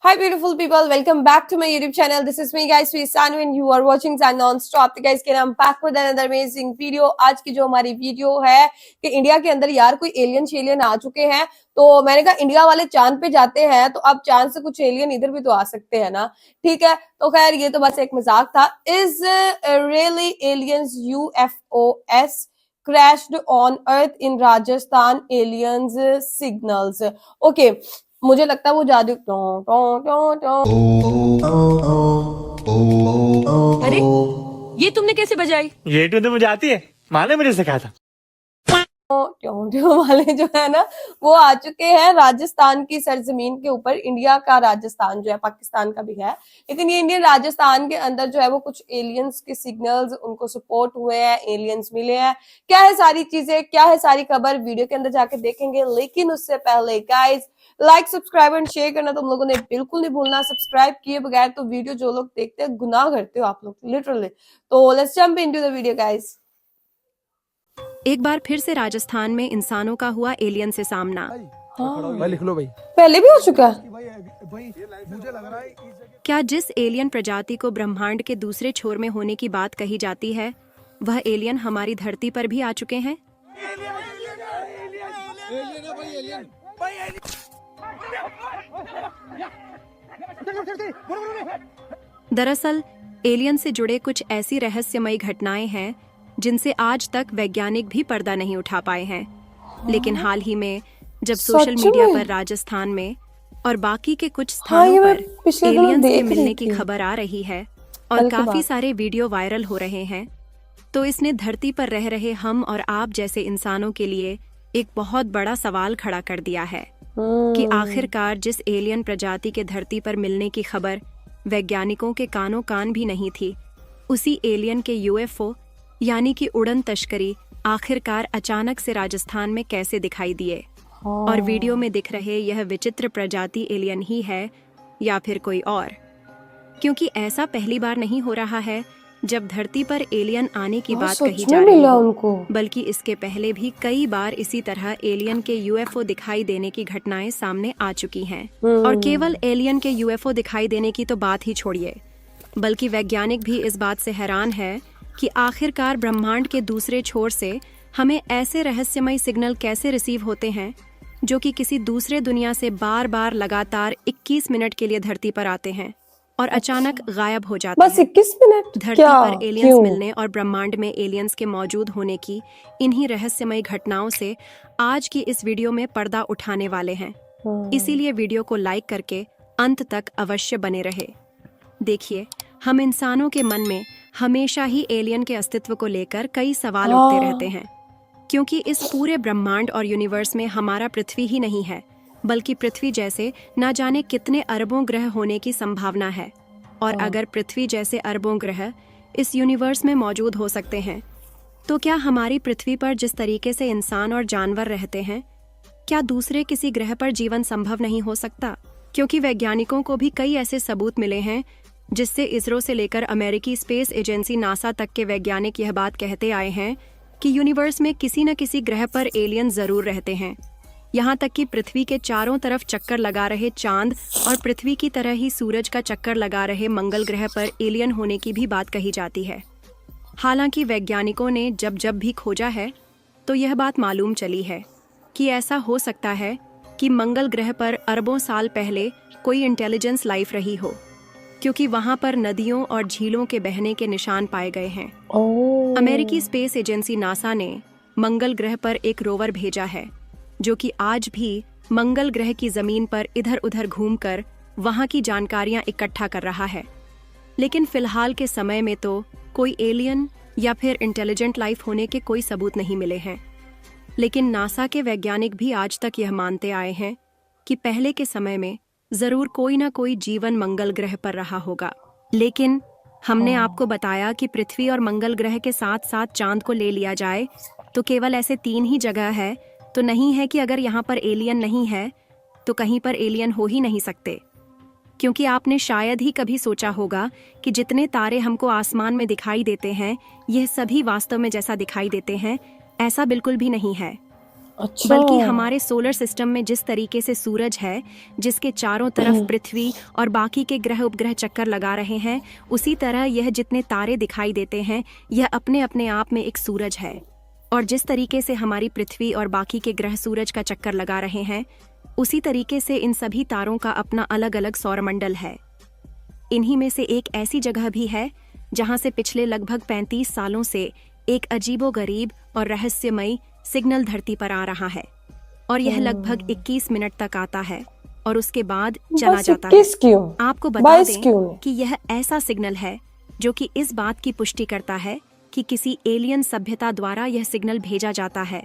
Hi beautiful people, welcome back to my YouTube channel. This is me guys, Sanu and you are watching San Non-Stop. तो guys, I'm back with another amazing video. आज की जो हमारी video है कि India के अंदर यार कोई एलियन शेलियन आ चुके हैं, तो मैंने कहा इंडिया वाले चांद पे जाते हैं तो अब चांद से कुछ एलियन इधर भी तो आ सकते हैं ना। ठीक है, तो खैर ये तो बस एक मजाक था। Is really aliens UFOs crashed on Earth in Rajasthan aliens signals? Okay, मुझे लगता है वो जादू अरे ये तुमने कैसे बजाई? ये ट्यून तो मुझे आती है, माँ ने मुझे सिखाया था। वाले जो है ना वो आ चुके हैं राजस्थान की सरजमीन के ऊपर। इंडिया का राजस्थान जो है पाकिस्तान का भी है, लेकिन ये इंडियन राजस्थान के अंदर जो है वो कुछ एलियंस के सिग्नल्स उनको सपोर्ट हुए हैं, एलियंस मिले हैं। क्या है सारी चीजें, क्या है सारी खबर, वीडियो के अंदर जाके देखेंगे। लेकिन उससे पहले guys like subscribe and share करना तुम लोगों ने बिल्कुल नहीं भूलना। सब्सक्राइब किए बगैर तो वीडियो जो लोग देखते हैं गुनाह करते हो आप लोग लिटरली। तो let's jump into the video guys. एक बार फिर से राजस्थान में इंसानों का हुआ एलियन से सामना। भाई लिख लो भाई। पहले भी हो चुका है। मुझे लग रहा है क्या जिस एलियन प्रजाति को ब्रह्मांड के दूसरे छोर में होने की बात कही जाती है, वह एलियन हमारी धरती पर भी आ चुके हैं? दरअसल एलियन से जुड़े कुछ ऐसी रहस्यमयी घटनाएं हैं जिनसे आज तक वैज्ञानिक भी पर्दा नहीं उठा पाए हैं। लेकिन हाल ही में जब सोशल मीडिया पर राजस्थान में और बाकी के कुछ स्थानों पर एलियंस के मिलने की खबर आ रही है और काफी सारे वीडियो वायरल हो रहे हैं, तो इसने धरती पर रह रहे हम और आप जैसे इंसानों के लिए एक बहुत बड़ा सवाल खड़ा कर दिया है कि आखिरकार जिस एलियन प्रजाति के धरती पर मिलने की खबर वैज्ञानिकों के कानों कान भी नहीं थी, उसी एलियन के यूएफओ यानी कि उड़न तश्करी आखिरकार अचानक से राजस्थान में कैसे दिखाई दिए, और वीडियो में दिख रहे यह विचित्र प्रजाति एलियन ही है या फिर कोई और। क्योंकि ऐसा पहली बार नहीं हो रहा है जब धरती पर एलियन आने की बात कही जा रही है, बल्कि इसके पहले भी कई बार इसी तरह एलियन के यूएफओ दिखाई देने की घटनाएं सामने आ चुकी हैं। और केवल एलियन के यूएफओ दिखाई देने की तो बात ही छोड़िए, बल्कि वैज्ञानिक भी इस बात से हैरान है कि आखिरकार ब्रह्मांड के दूसरे छोर से हमें ऐसे रहस्यमय सिग्नल कैसे रिसीव होते हैं जो कि किसी दूसरे दुनिया से बार बार लगातार 21 मिनट के लिए धरती पर आते हैं और अचानक गायब हो जाते बस 21 मिनट। धरती पर एलियंस मिलने और ब्रह्मांड में एलियंस के मौजूद होने की इन्हीं रहस्यमय घटनाओं से आज की इस वीडियो में पर्दा उठाने वाले हैं। इसीलिए वीडियो को लाइक करके अंत तक अवश्य बने रहे। देखिए, हम इंसानों के मन में हमेशा ही एलियन के अस्तित्व को लेकर कई सवाल उठते रहते हैं, क्योंकि इस पूरे ब्रह्मांड और यूनिवर्स में हमारा पृथ्वी ही नहीं है, बल्कि पृथ्वी जैसे ना जाने कितने अरबों ग्रह होने की संभावना है। और अगर पृथ्वी जैसे अरबों ग्रह इस यूनिवर्स में मौजूद हो सकते हैं, तो क्या हमारी पृथ्वी पर जिस तरीके से इंसान और जानवर रहते हैं, क्या दूसरे किसी ग्रह पर जीवन संभव नहीं हो सकता? क्योंकि वैज्ञानिकों को भी कई ऐसे सबूत मिले हैं जिससे इसरो से लेकर अमेरिकी स्पेस एजेंसी नासा तक के वैज्ञानिक यह बात कहते आए हैं कि यूनिवर्स में किसी न किसी ग्रह पर एलियन जरूर रहते हैं। यहाँ तक कि पृथ्वी के चारों तरफ चक्कर लगा रहे चांद और पृथ्वी की तरह ही सूरज का चक्कर लगा रहे मंगल ग्रह पर एलियन होने की भी बात कही जाती है। हालांकि वैज्ञानिकों ने जब भी खोजा है तो यह बात मालूम चली है कि ऐसा हो सकता है कि मंगल ग्रह पर अरबों साल पहले कोई इंटेलिजेंस लाइफ रही हो, क्योंकि वहां पर नदियों और झीलों के बहने के निशान पाए गए हैं। अमेरिकी स्पेस एजेंसी नासा ने मंगल ग्रह पर एक रोवर भेजा है जो कि आज भी मंगल ग्रह की जमीन पर इधर उधर घूमकर वहां की जानकारियां इकट्ठा कर रहा है। लेकिन फिलहाल के समय में तो कोई एलियन या फिर इंटेलिजेंट लाइफ होने के कोई सबूत नहीं मिले हैं। लेकिन नासा के वैज्ञानिक भी आज तक यह मानते आए हैं कि पहले के समय में जरूर कोई ना कोई जीवन मंगल ग्रह पर रहा होगा। लेकिन हमने आपको बताया कि पृथ्वी और मंगल ग्रह के साथ साथ चांद को ले लिया जाए तो केवल ऐसे 3 ही जगह है, तो नहीं है कि अगर यहाँ पर एलियन नहीं है तो कहीं पर एलियन हो ही नहीं सकते। क्योंकि आपने शायद ही कभी सोचा होगा कि जितने तारे हमको आसमान में दिखाई देते हैं यह सभी वास्तव में जैसा दिखाई देते हैं ऐसा बिल्कुल भी नहीं है। अच्छा। बल्कि हमारे सोलर सिस्टम में जिस तरीके से सूरज है, जिसके चारों तरफ पृथ्वी और बाकी के ग्रह उपग्रह चक्कर लगा रहे हैं, उसी तरह यह जितने तारे दिखाई देते हैं, यह अपने अपने आप में एक सूरज है। और जिस तरीके से हमारी पृथ्वी और बाकी के ग्रह सूरज का चक्कर लगा रहे हैं, उसी तरीके से इन सभी तारों का अपना अलग अलग सौरमंडल है। इन्हीं में से एक ऐसी जगह भी है जहां से पिछले लगभग 35 सालों से एक अजीबोगरीब और रहस्यमयी सिग्नल धरती पर आ रहा है, और यह लगभग 21 मिनट तक आता है और उसके बाद चला बस जाता है। 21 क्यों? आपको बता 22 क्यों दें नहीं? कि यह ऐसा सिग्नल है जो कि इस बात की पुष्टि करता है कि किसी एलियन सभ्यता द्वारा यह सिग्नल भेजा जाता है,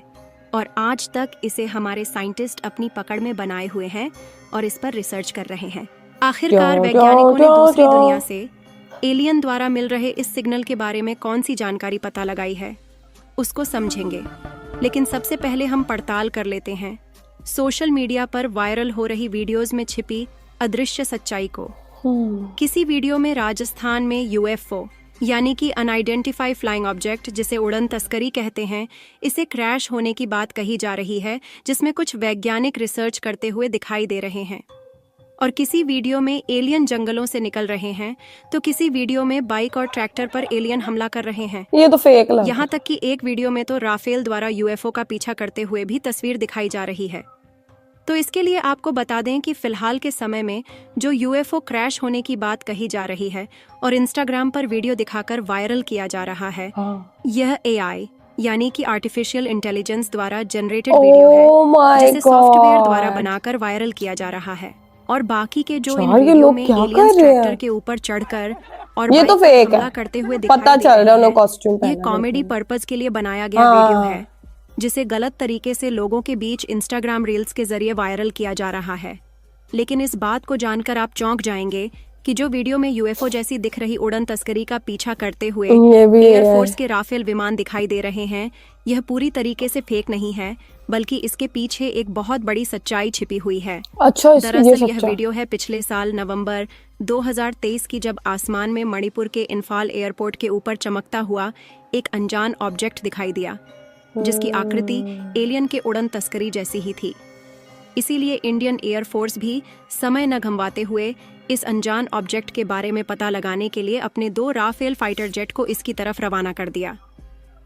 और आज तक इसे हमारे साइंटिस्ट अपनी पकड़ में बनाए हुए हैं और इस पर रिसर्च कर रहे हैं। आखिरकार वैज्ञानिकों ने दूसरी दुनिया से एलियन द्वारा मिल रहे इस सिग्नल के बारे में कौन सी जानकारी पता लगाई है, उसको समझेंगे। लेकिन सबसे पहले हम पड़ताल कर लेते हैं सोशल मीडिया पर वायरल हो रही वीडियोस में छिपी अदृश्य सच्चाई को। किसी वीडियो में राजस्थान में यूएफओ यानी कि अनआइडेंटिफाई फ्लाइंग ऑब्जेक्ट, जिसे उड़न तस्करी कहते हैं, इसे क्रैश होने की बात कही जा रही है, जिसमें कुछ वैज्ञानिक रिसर्च करते हुए दिखाई दे रहे हैं। और किसी वीडियो में एलियन जंगलों से निकल रहे हैं, तो किसी वीडियो में बाइक और ट्रैक्टर पर एलियन हमला कर रहे हैं। ये तो फेक लग। यहाँ तक कि एक वीडियो में तो राफेल द्वारा यूएफओ का पीछा करते हुए भी तस्वीर दिखाई जा रही है। तो इसके लिए आपको बता दें कि फिलहाल के समय में जो यूएफओ क्रैश होने की बात कही जा रही है और इंस्टाग्राम पर वीडियो दिखाकर वायरल किया जा रहा है, यह एआई यानी कि आर्टिफिशियल इंटेलिजेंस द्वारा जनरेटेड वीडियो है, जिसे सॉफ्टवेयर द्वारा बनाकर वायरल किया जा रहा है। और बाकी के जो इन वीडियो में एलियंस ट्रैक्टर के ऊपर चढ़कर और ये तो फेक हमला है, करते हुए दिखाई पता दे चल रहे रहा है हैं, कॉस्ट्यूम ये कॉमेडी पर्पस के लिए बनाया गया वीडियो है, जिसे गलत तरीके से लोगों के बीच इंस्टाग्राम रील्स के जरिए वायरल किया जा रहा है। लेकिन इस बात को जानकर आप चौंक जाएंगे कि जो वीडियो में यूएफओ जैसी दिख रही उड़न तस्करी का पीछा करते हुए एयरफोर्स के राफेल विमान दिखाई दे रहे हैं, यह पूरी तरीके से फेक नहीं है, बल्कि इसके पीछे एक बहुत बड़ी सच्चाई छिपी हुई है। अच्छा, दरअसल यह वीडियो है पिछले साल नवंबर 2023 की, जब आसमान में मणिपुर के इंफाल एयरपोर्ट के ऊपर चमकता हुआ एक अनजान ऑब्जेक्ट दिखाई दिया, जिसकी आकृति एलियन के उड़न तस्करी जैसी ही थी। इसीलिए इंडियन एयरफोर्स भी समय न गंवाते हुए इस अनजान ऑब्जेक्ट के बारे में पता लगाने के लिए अपने 2 राफेल फाइटर जेट को इसकी तरफ रवाना कर दिया।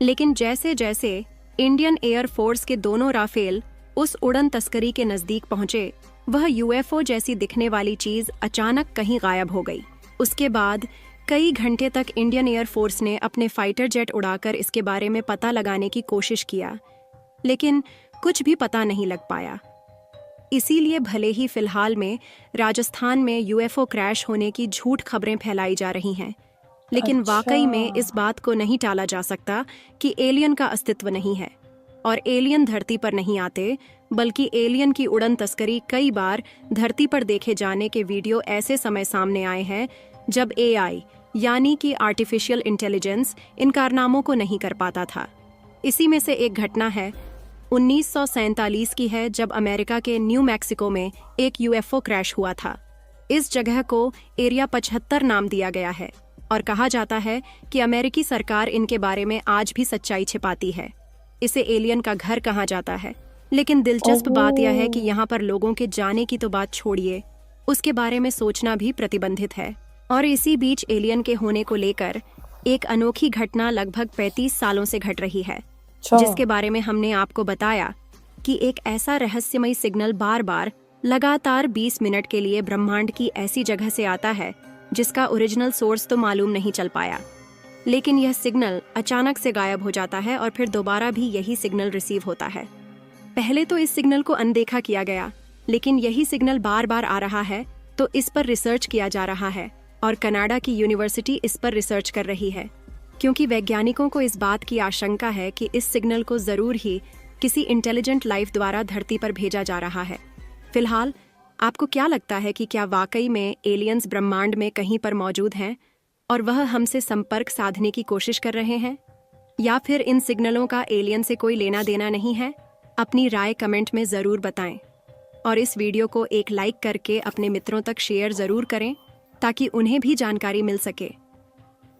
लेकिन जैसे जैसे इंडियन एयरफोर्स के दोनों राफेल उस उड़न तस्करी के नजदीक पहुंचे, वह यूएफओ जैसी दिखने वाली चीज अचानक कहीं गायब हो गई। उसके बाद कई घंटे तक इंडियन एयरफोर्स ने अपने फाइटर जेट उड़ाकर इसके बारे में पता लगाने की कोशिश किया, लेकिन कुछ भी पता नहीं लग पाया। इसीलिए भले ही फिलहाल में राजस्थान में यूएफओ क्रैश होने की झूठ खबरें फैलाई जा रही हैं, लेकिन वाकई में इस बात को नहीं टाला जा सकता कि एलियन का अस्तित्व नहीं है और एलियन धरती पर नहीं आते, बल्कि एलियन की उड़न तस्करी कई बार धरती पर देखे जाने के वीडियो ऐसे समय सामने आए हैं जब एआई यानी कि आर्टिफिशियल इंटेलिजेंस इन कारनामों को नहीं कर पाता था। इसी में से एक घटना है 1947 की है, जब अमेरिका के न्यू मैक्सिको में एक यूएफओ क्रैश हुआ था। इस जगह को एरिया 75 नाम दिया गया है और कहा जाता है कि अमेरिकी सरकार इनके बारे में आज भी सच्चाई छिपाती है। इसे एलियन का घर कहा जाता है। लेकिन दिलचस्प बात यह है कि यहाँ पर लोगों के जाने की तो बात छोड़िए, उसके बारे में सोचना भी प्रतिबंधित है। और इसी बीच एलियन के होने को लेकर एक अनोखी घटना लगभग 35 सालों से घट रही है, जिसके बारे में हमने आपको बताया कि एक ऐसा रहस्यमयी सिग्नल बार बार लगातार 20 मिनट के लिए ब्रह्मांड की ऐसी जगह से आता है जिसका ओरिजिनल सोर्स तो मालूम नहीं चल पाया। लेकिन यह सिग्नल अचानक से गायब हो जाता है और फिर दोबारा भी यही सिग्नल रिसीव होता है। पहले तो इस सिग्नल को अनदेखा किया गया, लेकिन यही सिग्नल बार बार आ रहा है, तो इस पर रिसर्च किया जा रहा है और कनाडा की यूनिवर्सिटी इस पर रिसर्च कर रही है, क्योंकि वैज्ञानिकों को इस बात की आशंका है कि इस सिग्नल को जरूर ही किसी इंटेलिजेंट लाइफ द्वारा धरती पर भेजा जा रहा है। फिलहाल आपको क्या लगता है कि क्या वाकई में एलियंस ब्रह्मांड में कहीं पर मौजूद हैं और वह हमसे संपर्क साधने की कोशिश कर रहे हैं, या फिर इन सिग्नलों का एलियन से कोई लेना देना नहीं है? अपनी राय कमेंट में ज़रूर बताएं और इस वीडियो को एक लाइक करके अपने मित्रों तक शेयर ज़रूर करें ताकि उन्हें भी जानकारी मिल सके।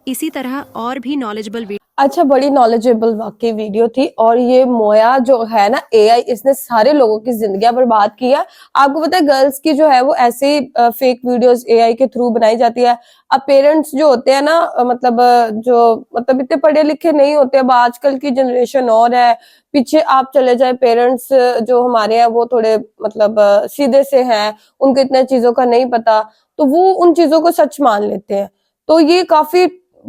इसी तरह और भी नॉलेजेबल अच्छा, बड़ी नॉलेजेबल वाकई वीडियो थी। और ये मोया जो है ना एआई, इसने सारे लोगों की जिंदगियां बर्बाद की है। आपको पता है गर्ल्स की जो है वो ऐसे फेक वीडियोस एआई के थ्रू बनाई जाती है। अब पेरेंट्स जो होते हैं ना जो मतलब इतने पढ़े लिखे नहीं होते। अब आजकल की जनरेशन और है, पीछे आप चले जाए, पेरेंट्स जो हमारे हैं वो थोड़े सीधे से हैं, उनको इतने चीजों का नहीं पता, तो वो उन चीजों को सच मान लेते हैं। तो ये काफी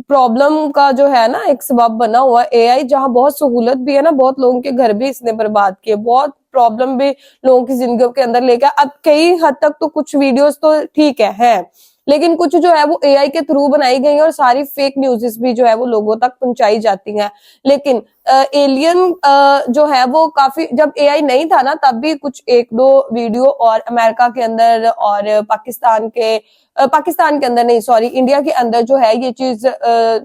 प्रॉब्लम का जो है ना एक सबब बना हुआ एआई, जहां बहुत सहूलत भी है ना, बहुत लोगों के घर भी इसने बर्बाद किए, बहुत प्रॉब्लम भी लोगों की जिंदगियों के अंदर लेके। अब कई हद तक तो कुछ वीडियोस तो ठीक है, लेकिन कुछ जो है वो एआई के थ्रू बनाई गई है और सारी फेक न्यूज़ भी जो है वो लोगों तक पहुंचाई जाती हैं। लेकिन एलियन जो है वो काफी, जब एआई नहीं था ना तब भी कुछ एक दो वीडियो, और अमेरिका के अंदर और पाकिस्तान के अंदर नहीं, सॉरी, इंडिया के अंदर जो है ये चीज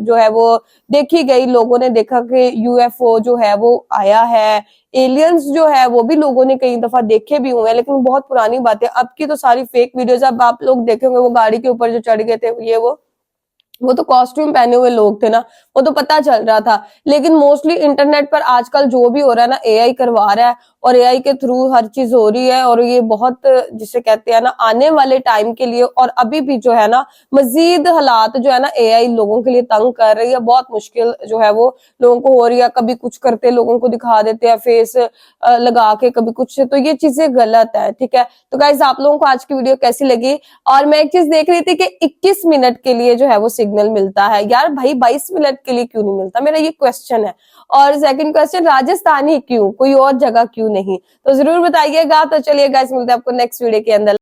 जो है वो देखी गई। लोगों ने देखा कि यूएफओ जो है वो आया है, एलियंस जो है वो भी लोगों ने कई दफा देखे भी हुए हैं, लेकिन बहुत पुरानी बातें। अब की तो सारी फेक वीडियोस। अब आप लोग देखेंगे वो गाड़ी के ऊपर जो चढ़ गए थे, ये वो तो कॉस्ट्यूम पहने हुए लोग थे ना, वो तो पता चल रहा था। लेकिन मोस्टली इंटरनेट पर आजकल जो भी हो रहा है ना एआई करवा रहा है, और एआई के थ्रू हर चीज हो रही है। और ये बहुत, जिसे कहते हैं ना, आने वाले टाइम के लिए और अभी भी जो है ना मजीद हालात जो है ना एआई लोगों के लिए तंग कर रही है। बहुत मुश्किल जो है वो लोगों को हो रही है। कभी कुछ करते लोगों को दिखा देते हैं फेस लगा के, कभी कुछ, तो ये चीजें गलत है। ठीक है, तो गाइज आप लोगों को आज की वीडियो कैसी लगी? और मैं एक चीज देख रही थी कि 21 मिनट के लिए जो है वो सिग्नल मिलता है। यार भाई 22 मिनट के लिए क्यों नहीं मिलता, मेरा ये क्वेश्चन है। और सेकंड क्वेश्चन, राजस्थान ही क्यों, कोई और जगह क्यों नहीं? तो जरूर बताइएगा। तो चलिए गाइस, मिलते हैं आपको नेक्स्ट वीडियो के अंदर।